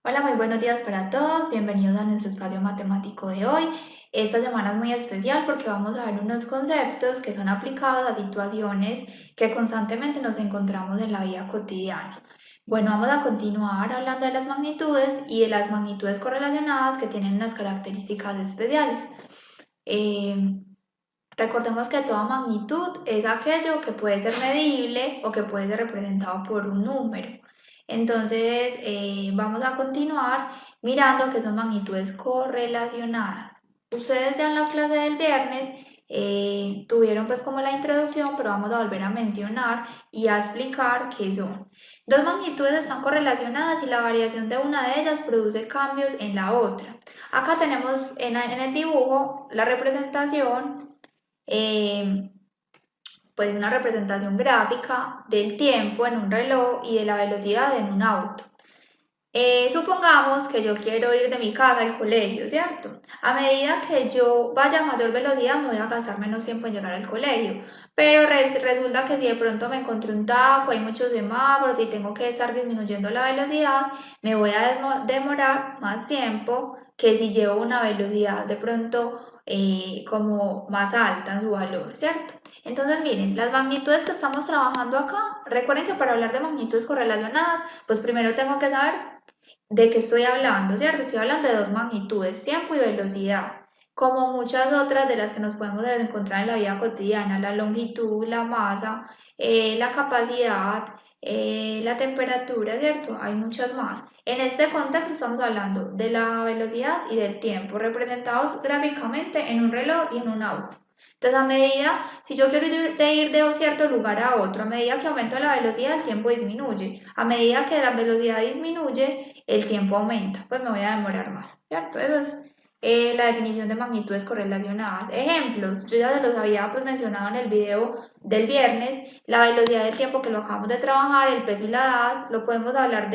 Hola, muy buenos días para todos. Bienvenidos a nuestro espacio matemático de hoy. Esta semana es muy especial porque vamos a ver unos conceptos que son aplicados a situaciones que constantemente nos encontramos en la vida cotidiana. Bueno, vamos a continuar hablando de las magnitudes y de las magnitudes correlacionadas que tienen unas características especiales. Eh, Recordemos que toda magnitud es aquello que puede ser medible o que puede ser representado por un número. Entonces, vamos a continuar mirando qué son magnitudes correlacionadas. Ustedes ya en la clase del viernes tuvieron pues como la introducción, pero vamos a volver a mencionar y a explicar qué son. Dos magnitudes están correlacionadas y la variación de una de ellas produce cambios en la otra. Acá tenemos en el dibujo la representación, eh, pues una representación gráfica del tiempo en un reloj y de la velocidad en un auto. Supongamos que yo quiero ir de mi casa al colegio, ¿cierto? A medida que yo vaya a mayor velocidad, me voy a gastar menos tiempo en llegar al colegio. Pero resulta que si de pronto me encontré un tajo, hay muchos semáforos y tengo que estar disminuyendo la velocidad, me voy a demorar más tiempo que si llevo una velocidad de pronto como más alta en su valor, ¿cierto? Entonces, miren, las magnitudes que estamos trabajando acá, recuerden que para hablar de magnitudes correlacionadas, pues primero tengo que saber ¿de qué estoy hablando, cierto? Estoy hablando de dos magnitudes, tiempo y velocidad, como muchas otras de las que nos podemos encontrar en la vida cotidiana, la longitud, la masa, la capacidad, la temperatura, ¿cierto? Hay muchas más. En este contexto estamos hablando de la velocidad y del tiempo, representados gráficamente en un reloj y en un auto. Entonces, a medida, si yo quiero ir de cierto lugar a otro, a medida que aumento la velocidad, el tiempo disminuye. A medida que la velocidad disminuye, el tiempo aumenta. Pues me voy a demorar más, ¿cierto? Esa es la definición de magnitudes correlacionadas. Ejemplos, yo ya se los había pues, mencionado en el video del viernes, la velocidad del tiempo que lo acabamos de trabajar, el peso y la edad, lo podemos hablar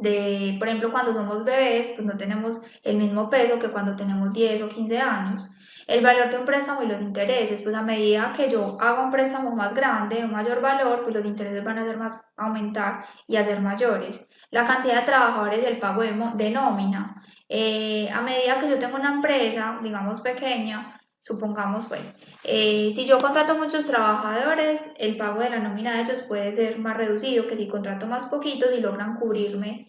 por ejemplo, cuando somos bebés, pues no tenemos el mismo peso que cuando tenemos 10 o 15 años. El valor de un préstamo y los intereses, pues a medida que yo haga un préstamo más grande, un mayor valor, pues los intereses van a ser más, aumentar y a ser mayores. La cantidad de trabajadores y el pago de nómina. A medida que yo tengo una empresa, digamos pequeña, supongamos pues, si yo contrato muchos trabajadores, el pago de la nómina de ellos puede ser más reducido que si contrato más poquitos y logran cubrirme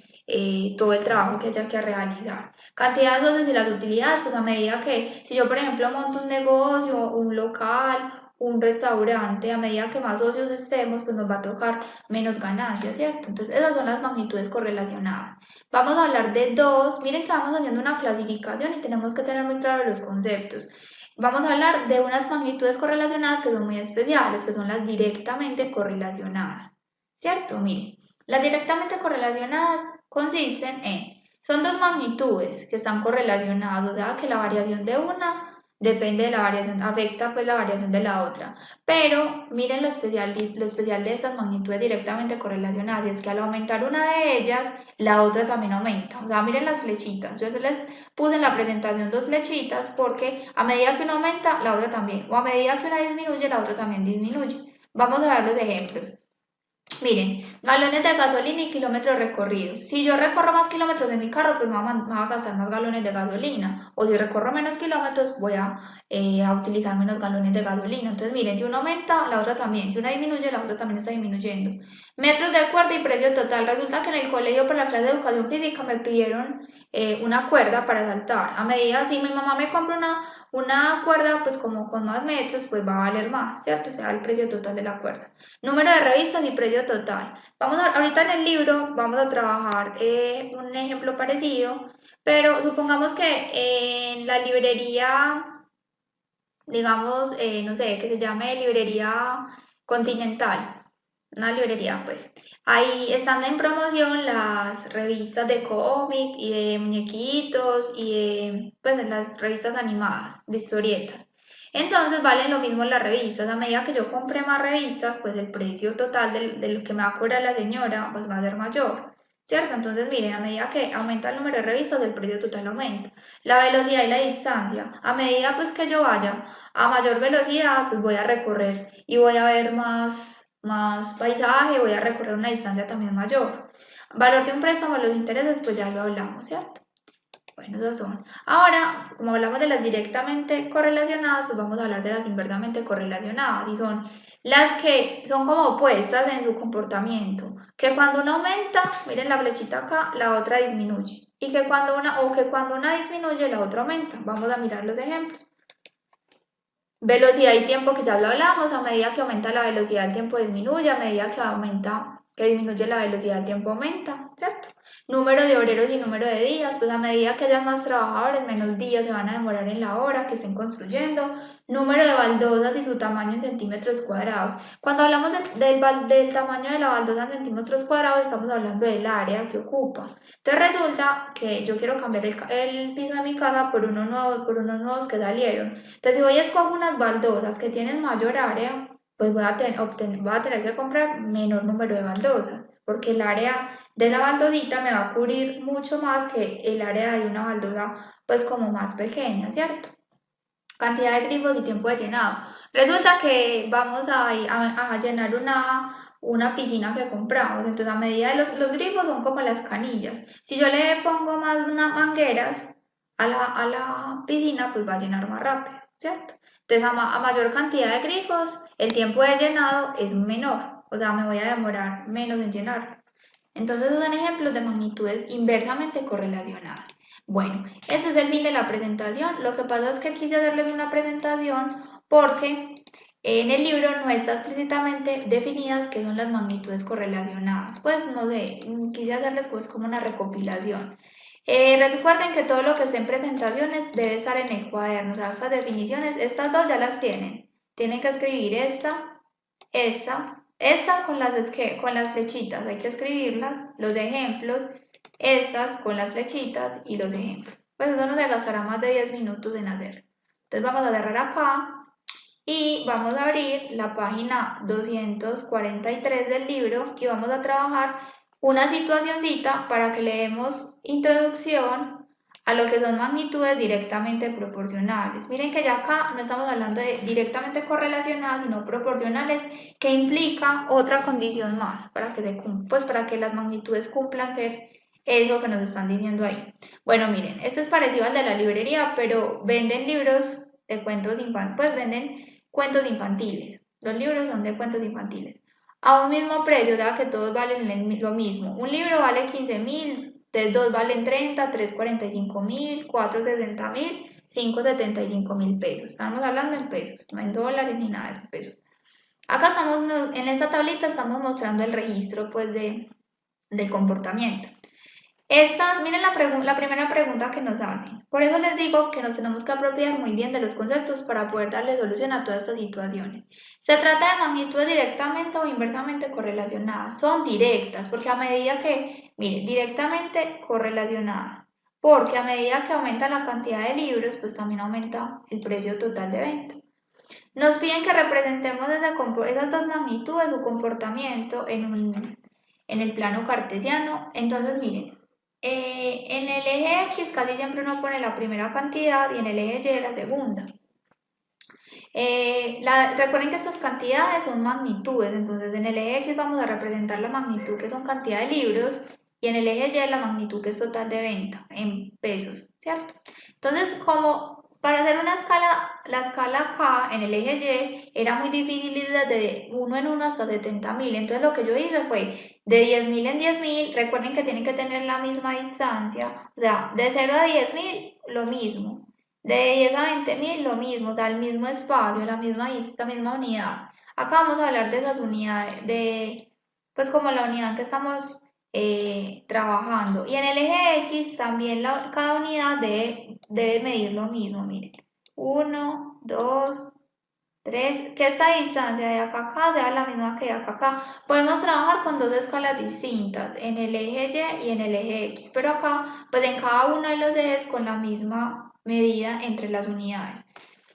todo el trabajo que haya que realizar. Cantidad de socios y las utilidades, pues a medida que, si yo por ejemplo monto un negocio, un local, un restaurante, a medida que más socios estemos, pues nos va a tocar menos ganancias, ¿cierto? Entonces esas son las magnitudes correlacionadas. Vamos a hablar de dos, miren que vamos haciendo una clasificación y tenemos que tener muy claros los conceptos. Vamos a hablar de unas magnitudes correlacionadas que son muy especiales, que son las directamente correlacionadas, ¿cierto? Miren, las directamente correlacionadas consisten en, son dos magnitudes que están correlacionadas, o sea que la variación de una depende de la variación, afecta pues la variación de la otra. Pero miren lo especial de estas magnitudes directamente correlacionadas, es que al aumentar una de ellas, la otra también aumenta. O sea, miren las flechitas, yo les puse en la presentación dos flechitas porque a medida que una aumenta, la otra también, o a medida que una disminuye, la otra también disminuye. Vamos a ver los ejemplos. Miren, galones de gasolina y kilómetros recorridos. Si yo recorro más kilómetros en mi carro, pues me va a gastar más galones de gasolina. O si recorro menos kilómetros, voy a utilizar menos galones de gasolina. Entonces, miren, si una aumenta, la otra también. Si una disminuye, la otra también está disminuyendo. Metros de cuerda y precio total. Resulta que en el colegio para la clase de educación física me pidieron una cuerda para saltar. A medida, si mi mamá me compra una cuerda, pues como con más metros, pues va a valer más, ¿cierto? O sea, el precio total de la cuerda. Número de revistas y precio total. Ahorita en el libro vamos a trabajar un ejemplo parecido, pero supongamos que en la librería, digamos, no sé, que se llame librería Continental, una librería pues. Ahí están en promoción las revistas de cómic y de muñequitos y de, pues, las revistas animadas, de historietas. Entonces valen lo mismo las revistas. A medida que yo compre más revistas, pues el precio total de lo que me va a cobrar la señora pues va a ser mayor, ¿cierto? Entonces miren, a medida que aumenta el número de revistas, el precio total aumenta. La velocidad y la distancia. A medida pues que yo vaya a mayor velocidad, pues voy a recorrer y voy a ver más paisaje, voy a recorrer una distancia también mayor. Valor de un préstamo, los intereses, pues ya lo hablamos, ¿cierto? Bueno, esos son. Ahora, como hablamos de las directamente correlacionadas, pues vamos a hablar de las inversamente correlacionadas y son las que son como opuestas en su comportamiento. Que cuando una aumenta, miren la flechita acá, la otra disminuye. Y que cuando una disminuye, la otra aumenta. Vamos a mirar los ejemplos. Velocidad y tiempo, que ya lo hablamos, a medida que aumenta la velocidad, el tiempo disminuye, a medida que disminuye la velocidad, el tiempo aumenta, ¿cierto? Número de obreros y número de días, pues a medida que haya más trabajadores, menos días se van a demorar en la obra que estén construyendo. Número de baldosas y su tamaño en centímetros cuadrados. Cuando hablamos del tamaño de la baldosa en centímetros cuadrados, estamos hablando del área que ocupa. Entonces resulta que yo quiero cambiar el piso de mi casa por unos nuevos que salieron. Entonces si voy a escoger unas baldosas que tienen mayor área, pues voy a tener que comprar menor número de baldosas, porque el área de la baldosita me va a cubrir mucho más que el área de una baldosa pues como más pequeña, ¿cierto? Cantidad de grifos y tiempo de llenado. Resulta que vamos a llenar una piscina que compramos, entonces a medida de los grifos son como las canillas. Si yo le pongo más mangueras a la piscina, pues va a llenar más rápido, ¿cierto? Entonces a mayor cantidad de grifos, el tiempo de llenado es menor, o sea, me voy a demorar menos en llenar. Entonces, esos son ejemplos de magnitudes inversamente correlacionadas. Bueno, ese es el fin de la presentación. Lo que pasa es que quise hacerles una presentación porque en el libro no está explícitamente definidas qué son las magnitudes correlacionadas. Pues no sé, quise hacerles pues como una recopilación. Recuerden que todo lo que esté en presentaciones debe estar en el cuaderno. O sea, estas definiciones, estas dos ya las tienen. Tienen que escribir esta con las flechitas, hay que escribirlas, los ejemplos, estas con las flechitas y los ejemplos. Pues eso nos gastará más de 10 minutos en hacer. Entonces vamos a cerrar acá y vamos a abrir la página 243 del libro y vamos a trabajar una situacioncita para que leemos introducción a lo que son magnitudes directamente proporcionales. Miren que ya acá no estamos hablando de directamente correlacionadas, sino proporcionales, que implica otra condición más para que, pues para que las magnitudes cumplan ser eso que nos están diciendo ahí. Bueno, miren, este es parecido al de la librería, pero venden libros de cuentos infantiles, pues venden cuentos infantiles. Los libros son de cuentos infantiles. A un mismo precio, o sea que todos valen lo mismo. Un libro vale 15.000, dos valen 30, 3 45.000, 4 60.000, 5 75.000 pesos. Estamos hablando en pesos, no en dólares ni nada de esos pesos. Acá estamos, en esta tablita estamos mostrando el registro pues del comportamiento. Miren la primera pregunta que nos hacen. Por eso les digo que nos tenemos que apropiar muy bien de los conceptos para poder darle solución a todas estas situaciones. ¿Se trata de magnitudes directamente o inversamente correlacionadas? Son directas, porque a medida que, miren, directamente correlacionadas, porque a medida que aumenta la cantidad de libros, pues también aumenta el precio total de venta. Nos piden que representemos esas dos magnitudes, su comportamiento en el plano cartesiano. Entonces, miren, en el eje X casi siempre uno pone la primera cantidad y en el eje Y la segunda. Recuerden que estas cantidades son magnitudes, entonces en el eje X vamos a representar la magnitud que son cantidad de libros y en el eje Y la magnitud que es total de venta en pesos, ¿cierto? Entonces, como para hacer una escala, la escala K en el eje Y era muy difícil ir desde 1 en 1 hasta 70.000, entonces lo que yo hice fue de 10.000 en 10.000, recuerden que tienen que tener la misma distancia, o sea, de 0 a 10.000 lo mismo. De 10 a 20.000 lo mismo, o sea, el mismo espacio, la misma unidad. Acá vamos a hablar de esas unidades, pues como la unidad que estamos trabajando. Y en el eje X también cada unidad debe medir lo mismo, miren. 1, 2, 3, que esta distancia de acá a acá sea la misma que de acá a acá. Podemos trabajar con dos escalas distintas, en el eje Y y en el eje X, pero acá, pues en cada uno de los ejes con la misma medida entre las unidades.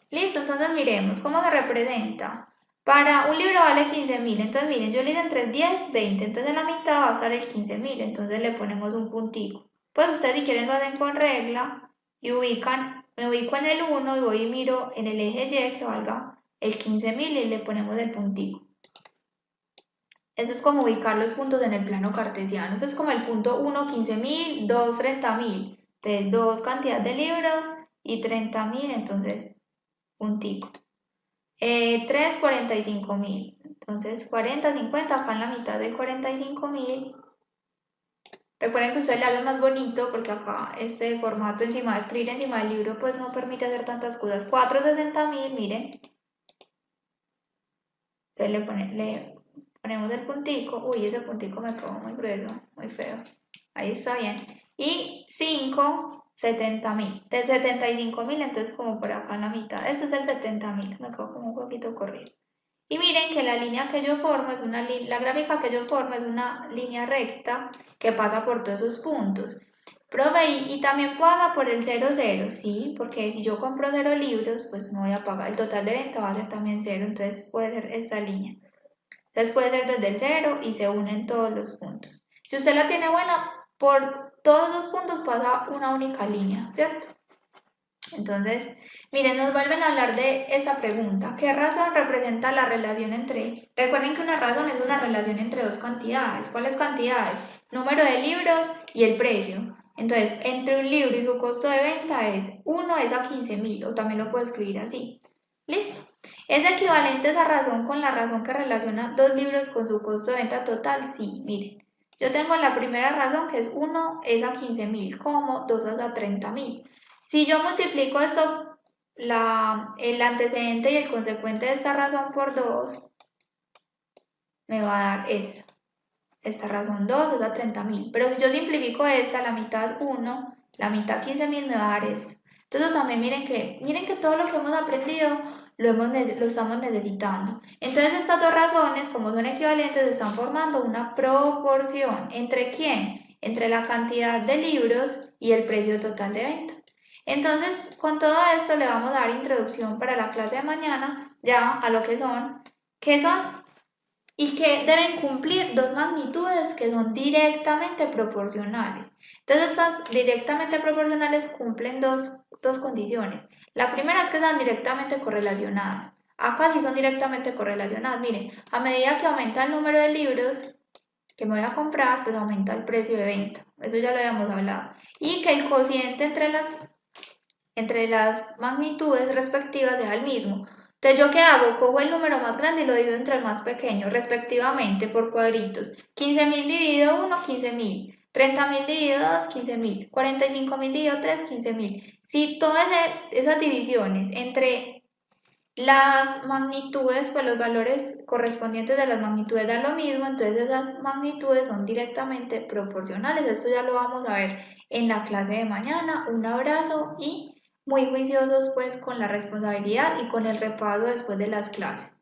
Listo, entonces miremos cómo se representa. Para un libro vale 15.000, entonces miren, yo le hice entre 10, 20, entonces en la mitad va a estar el 15.000, entonces le ponemos un puntico. Pues ustedes si quieren lo hacen con regla y me ubico en el 1 y voy y miro en el eje Y que valga el 15.000 y le ponemos el puntico. Eso es como ubicar los puntos en el plano cartesiano. Eso es como el punto 1, 15.000, 2, 30.000. Entonces, 2 cantidad de libros y 30.000, entonces, puntico. 3, 45.000. Entonces, 40, 50, acá en la mitad del 45.000. Recuerden que ustedes le hacen más bonito porque acá este formato encima de escribir encima del libro pues no permite hacer tantas cosas. 460.000, miren. Entonces le ponemos el puntico. Uy, ese puntico me quedó muy grueso, muy feo. Ahí está bien. Y 5, 70.000. De 75.000, entonces como por acá en la mitad. Este es del 70.000, me quedó como un poquito corrido. Y miren que la línea que yo formo es la gráfica que yo formo es una línea recta que pasa por todos esos puntos. Profe, y también paga por el 0,0, ¿sí? Porque si yo compro 0 libros, pues no voy a pagar. El total de venta va a ser también 0, entonces puede ser esta línea. Entonces puede ser desde el 0 y se unen todos los puntos. Si usted la tiene buena, por todos los puntos pasa una única línea, ¿cierto? Entonces, miren, nos vuelven a hablar de esta pregunta. ¿Qué razón representa la relación entre... Recuerden que una razón es una relación entre dos cantidades. ¿Cuáles cantidades? Número de libros y el precio. Entonces, entre un libro y su costo de venta es 1 es a 15.000, o también lo puedo escribir así. ¿Listo? ¿Es equivalente esa razón con la razón que relaciona dos libros con su costo de venta total? Sí, miren. Yo tengo la primera razón que es 1 es a 15.000, como 2 es a 30.000. Si yo multiplico esto, el antecedente y el consecuente de esta razón por 2, me va a dar esta. Esta razón 2 es a 30.000. Pero si yo simplifico esta, la mitad 1, la mitad 15.000 me va a dar esto. Entonces también miren que todo lo que hemos aprendido lo estamos necesitando. Entonces estas dos razones, como son equivalentes, están formando una proporción. ¿Entre quién? Entre la cantidad de libros y el precio total de venta. Entonces, con todo esto le vamos a dar introducción para la clase de mañana, ya a lo que son, qué son y que deben cumplir dos magnitudes que son directamente proporcionales. Entonces, estas directamente proporcionales cumplen dos condiciones. La primera es que sean directamente correlacionadas. Acá sí son directamente correlacionadas. Miren, a medida que aumenta el número de libros que me voy a comprar, pues aumenta el precio de venta. Eso ya lo habíamos hablado. Y que el cociente entre las magnitudes respectivas es el mismo. Entonces, ¿yo qué hago? Cojo el número más grande y lo divido entre el más pequeño, respectivamente, por cuadritos. 15.000 dividido 1, 15.000. 30.000 dividido 2, 15.000. 45.000 dividido 3, 15.000. Si todas esas divisiones entre las magnitudes, pues los valores correspondientes de las magnitudes dan lo mismo, entonces esas magnitudes son directamente proporcionales. Esto ya lo vamos a ver en la clase de mañana. Un abrazo y muy juiciosos pues con la responsabilidad y con el repaso después de las clases.